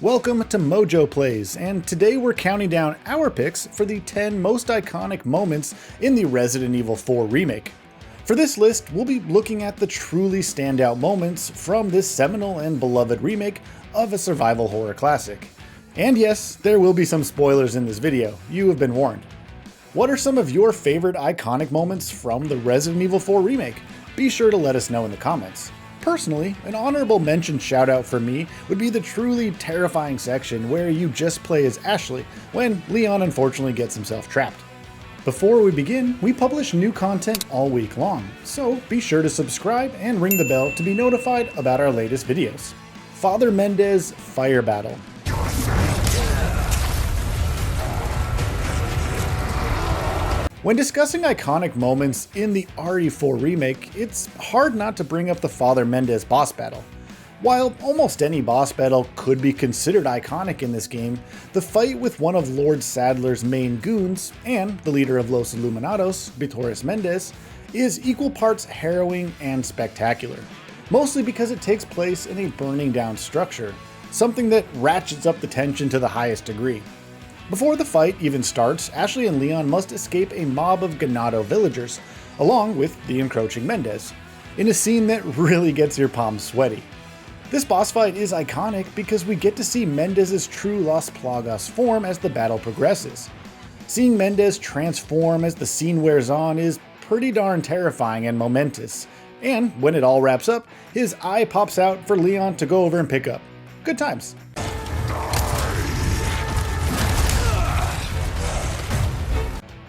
Welcome to MojoPlays, and today we're counting down our picks for the 10 most iconic moments in the Resident Evil 4 remake. For this list, we'll be looking at the truly standout moments from this seminal and beloved remake of a survival horror classic. And yes, there will be some spoilers in this video, you have been warned. What are some of your favorite iconic moments from the Resident Evil 4 remake? Be sure to let us know in the comments. Personally, an honorable mention shoutout for me would be the truly terrifying section where you just play as Ashley when Leon unfortunately gets himself trapped. Before we begin, we publish new content all week long, so be sure to subscribe and ring the bell to be notified about our latest videos. Father Mendez Fire Battle. When discussing iconic moments in the RE4 remake, it's hard not to bring up the Father Mendez boss battle. While almost any boss battle could be considered iconic in this game, the fight with one of Lord Sadler's main goons, and the leader of Los Illuminados, Vitoris Mendez, is equal parts harrowing and spectacular. Mostly because it takes place in a burning down structure, something that ratchets up the tension to the highest degree. Before the fight even starts, Ashley and Leon must escape a mob of Ganado villagers, along with the encroaching Mendez, in a scene that really gets your palms sweaty. This boss fight is iconic because we get to see Mendez's true Las Plagas form as the battle progresses. Seeing Mendez transform as the scene wears on is pretty darn terrifying and momentous, and when it all wraps up, his eye pops out for Leon to go over and pick up. Good times.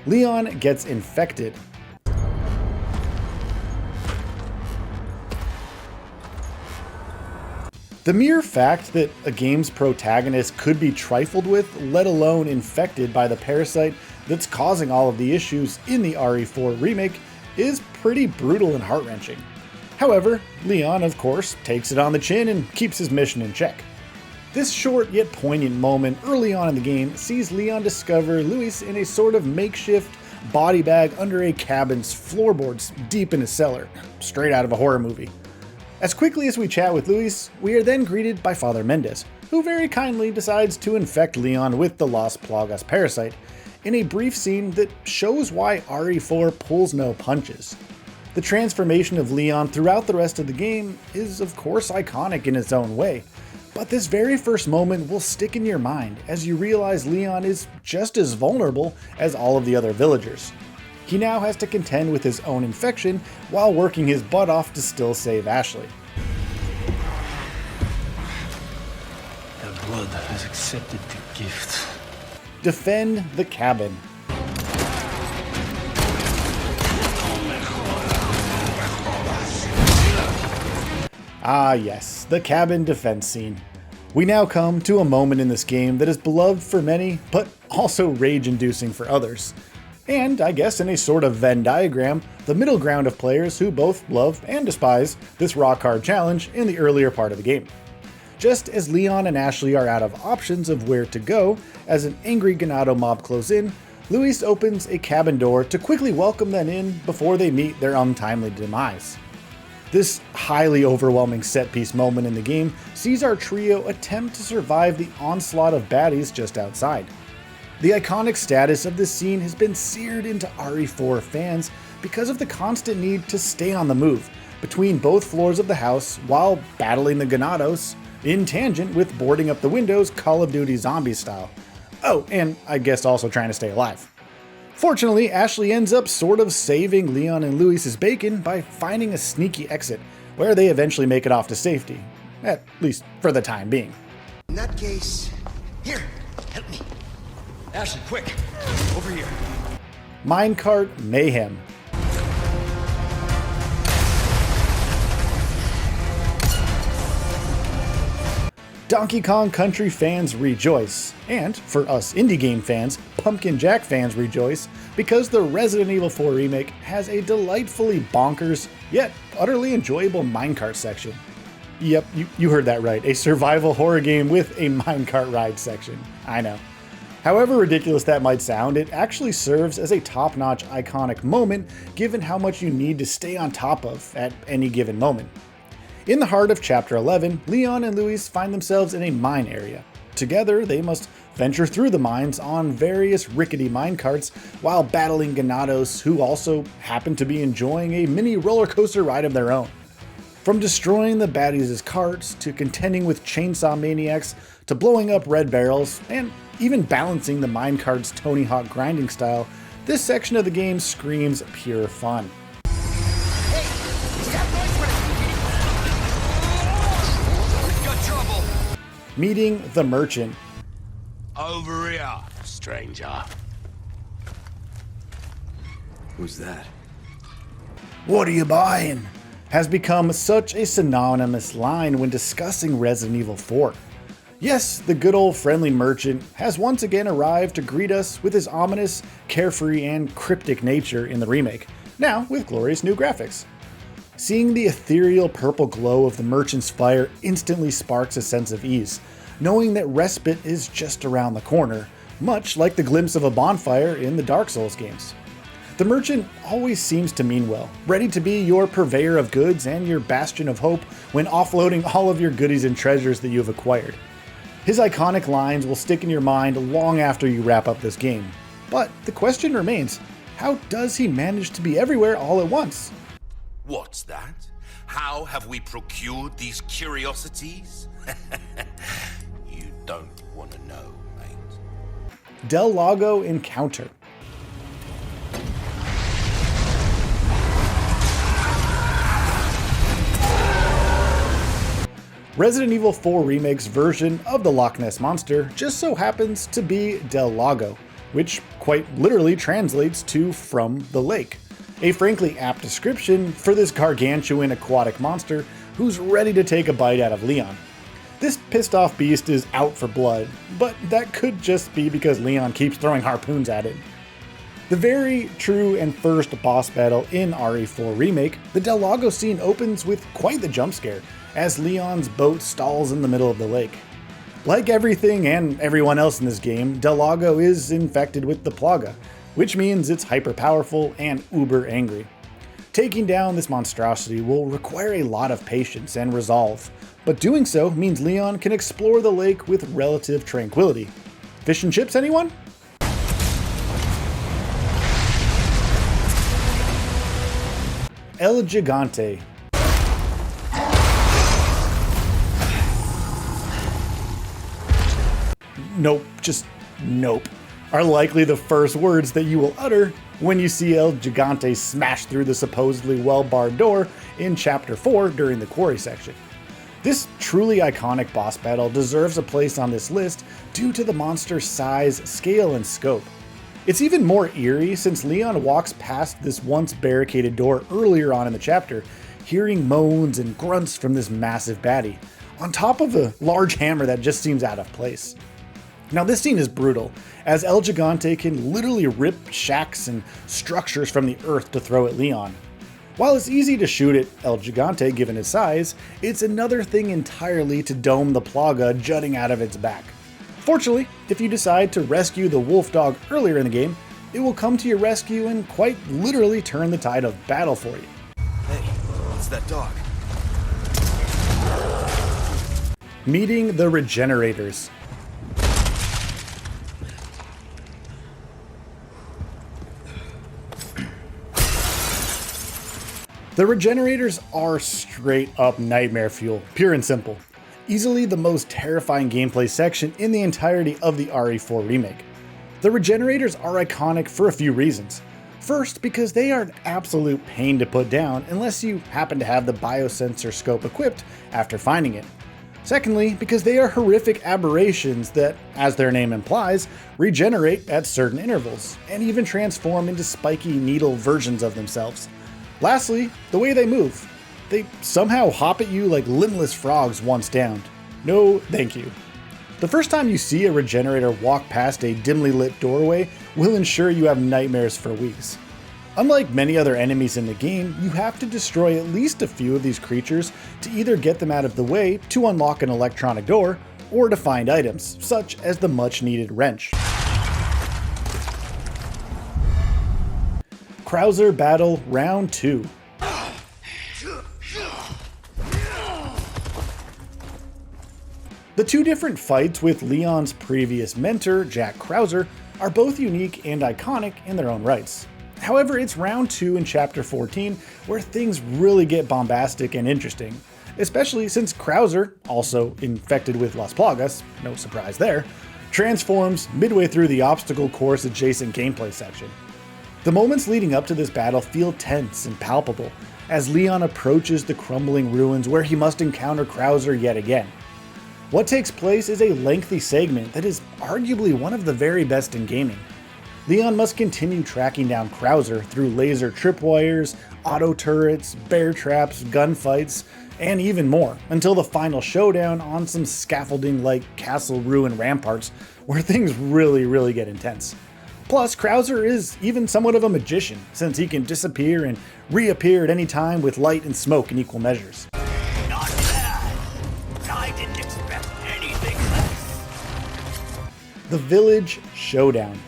Leon gets infected. The mere fact that a game's protagonist could be trifled with, let alone infected by the parasite that's causing all of the issues in the RE4 remake, is pretty brutal and heart-wrenching. However, Leon, of course, takes it on the chin and keeps his mission in check. This short yet poignant moment early on in the game sees Leon discover Luis in a sort of makeshift body bag under a cabin's floorboards deep in a cellar, straight out of a horror movie. As quickly as we chat with Luis, we are then greeted by Father Mendez, who very kindly decides to infect Leon with the Las Plagas parasite, in a brief scene that shows why RE4 pulls no punches. The transformation of Leon throughout the rest of the game is of course iconic in its own way, but this very first moment will stick in your mind as you realize Leon is just as vulnerable as all of the other villagers. He now has to contend with his own infection while working his butt off to still save Ashley. The blood has accepted the gift. Defend the cabin. Ah yes, the cabin defense scene. We now come to a moment in this game that is beloved for many, but also rage-inducing for others. And I guess in a sort of Venn diagram, the middle ground of players who both love and despise this rock-hard challenge in the earlier part of the game. Just as Leon and Ashley are out of options of where to go as an angry Ganado mob close in, Luis opens a cabin door to quickly welcome them in before they meet their untimely demise. This highly overwhelming set-piece moment in the game sees our trio attempt to survive the onslaught of baddies just outside. The iconic status of this scene has been seared into RE4 fans because of the constant need to stay on the move between both floors of the house while battling the Ganados, in tangent with boarding up the windows Call of Duty zombie style. Oh, and I guess also trying to stay alive. Fortunately, Ashley ends up sort of saving Leon and Luis's bacon by finding a sneaky exit, where they eventually make it off to safety, at least for the time being. In that case, here, help me. Ashley, quick! Over here. Minecart mayhem. Donkey Kong Country fans rejoice, and for us indie game fans, Pumpkin Jack fans rejoice, because the Resident Evil 4 remake has a delightfully bonkers, yet utterly enjoyable minecart section. Yep, you heard that right, a survival horror game with a minecart ride section. I know. However ridiculous that might sound, it actually serves as a top-notch iconic moment given how much you need to stay on top of at any given moment. In the heart of Chapter 11, Leon and Luis find themselves in a mine area, Together, they must venture through the mines on various rickety minecarts while battling Ganados, who also happen to be enjoying a mini roller coaster ride of their own. From destroying the baddies' carts, to contending with chainsaw maniacs, to blowing up red barrels, and even balancing the minecart's Tony Hawk grinding style, this section of the game screams pure fun. Meeting the Merchant. Over here, stranger. Who's that? What are you buying? Has become such a synonymous line when discussing Resident Evil 4. Yes, the good old friendly merchant has once again arrived to greet us with his ominous, carefree, and cryptic nature in the remake, now with glorious new graphics. Seeing the ethereal purple glow of the merchant's fire instantly sparks a sense of ease, knowing that respite is just around the corner, much like the glimpse of a bonfire in the Dark Souls games. The merchant always seems to mean well, ready to be your purveyor of goods and your bastion of hope when offloading all of your goodies and treasures that you have acquired. His iconic lines will stick in your mind long after you wrap up this game. But the question remains, how does he manage to be everywhere all at once? What's that? How have we procured these curiosities? You don't want to know, mate. Del Lago Encounter. Resident Evil 4 Remake's version of the Loch Ness Monster just so happens to be Del Lago, which quite literally translates to from the lake. A frankly apt description for this gargantuan aquatic monster who's ready to take a bite out of Leon. This pissed off beast is out for blood, but that could just be because Leon keeps throwing harpoons at it. The very true and first boss battle in RE4 Remake, the Del Lago scene opens with quite the jump scare, as Leon's boat stalls in the middle of the lake. Like everything and everyone else in this game, Del Lago is infected with the Plaga, which means it's hyper powerful and uber angry. Taking down this monstrosity will require a lot of patience and resolve, but doing so means Leon can explore the lake with relative tranquility. Fish and chips, anyone? El Gigante. Nope, just nope, are likely the first words that you will utter when you see El Gigante smash through the supposedly well-barred door in Chapter 4 during the quarry section. This truly iconic boss battle deserves a place on this list due to the monster's size, scale, and scope. It's even more eerie since Leon walks past this once barricaded door earlier on in the chapter, hearing moans and grunts from this massive baddie, on top of a large hammer that just seems out of place. Now this scene is brutal, as El Gigante can literally rip shacks and structures from the earth to throw at Leon. While it's easy to shoot at El Gigante given his size, it's another thing entirely to dome the Plaga jutting out of its back. Fortunately, if you decide to rescue the wolf dog earlier in the game, it will come to your rescue and quite literally turn the tide of battle for you. Hey, what's that dog? Meeting the Regenerators. The Regenerators are straight up nightmare fuel, pure and simple. Easily the most terrifying gameplay section in the entirety of the RE4 Remake. The Regenerators are iconic for a few reasons. First, because they are an absolute pain to put down unless you happen to have the biosensor scope equipped after finding it. Secondly, because they are horrific aberrations that, as their name implies, regenerate at certain intervals, and even transform into spiky needle versions of themselves. Lastly, the way they move. They somehow hop at you like limbless frogs once downed. No, thank you. The first time you see a regenerator walk past a dimly lit doorway will ensure you have nightmares for weeks. Unlike many other enemies in the game, you have to destroy at least a few of these creatures to either get them out of the way to unlock an electronic door, or to find items, such as the much needed wrench. Krauser Battle Round 2. The two different fights with Leon's previous mentor, Jack Krauser, are both unique and iconic in their own rights. However, it's round 2 in chapter 14 where things really get bombastic and interesting, especially since Krauser, also infected with Las Plagas, no surprise there, transforms midway through the obstacle course adjacent gameplay section. The moments leading up to this battle feel tense and palpable as Leon approaches the crumbling ruins where he must encounter Krauser yet again. What takes place is a lengthy segment that is arguably one of the very best in gaming. Leon must continue tracking down Krauser through laser tripwires, auto turrets, bear traps, gunfights, and even more, until the final showdown on some scaffolding-like castle ruin ramparts where things really get intense. Plus, Krauser is even somewhat of a magician, since he can disappear and reappear at any time with light and smoke in equal measures. Not bad. I didn't expect anything less. The Village Showdown.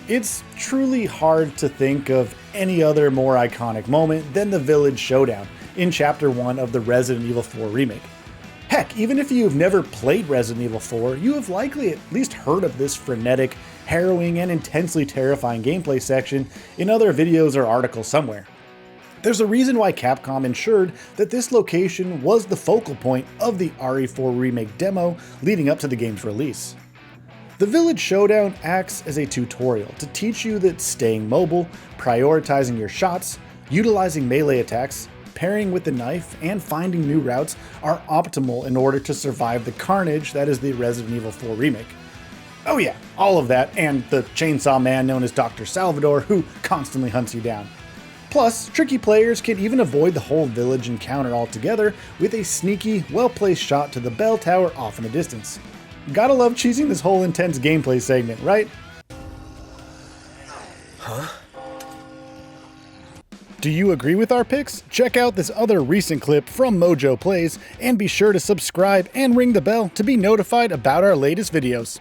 It's truly hard to think of any other more iconic moment than the Village Showdown in Chapter 1 of the Resident Evil 4 Remake. Heck, even if you've never played Resident Evil 4, you have likely at least heard of this frenetic, harrowing, and intensely terrifying gameplay section in other videos or articles somewhere. There's a reason why Capcom ensured that this location was the focal point of the RE4 Remake demo leading up to the game's release. The Village Showdown acts as a tutorial to teach you that staying mobile, prioritizing your shots, utilizing melee attacks, pairing with the knife, and finding new routes are optimal in order to survive the carnage that is the Resident Evil 4 Remake. Oh yeah, all of that, and the chainsaw man known as Dr. Salvador who constantly hunts you down. Plus, tricky players can even avoid the whole village encounter altogether with a sneaky, well-placed shot to the bell tower off in the distance. Gotta love cheesing this whole intense gameplay segment, right? Huh? Do you agree with our picks? Check out this other recent clip from MojoPlays and be sure to subscribe and ring the bell to be notified about our latest videos.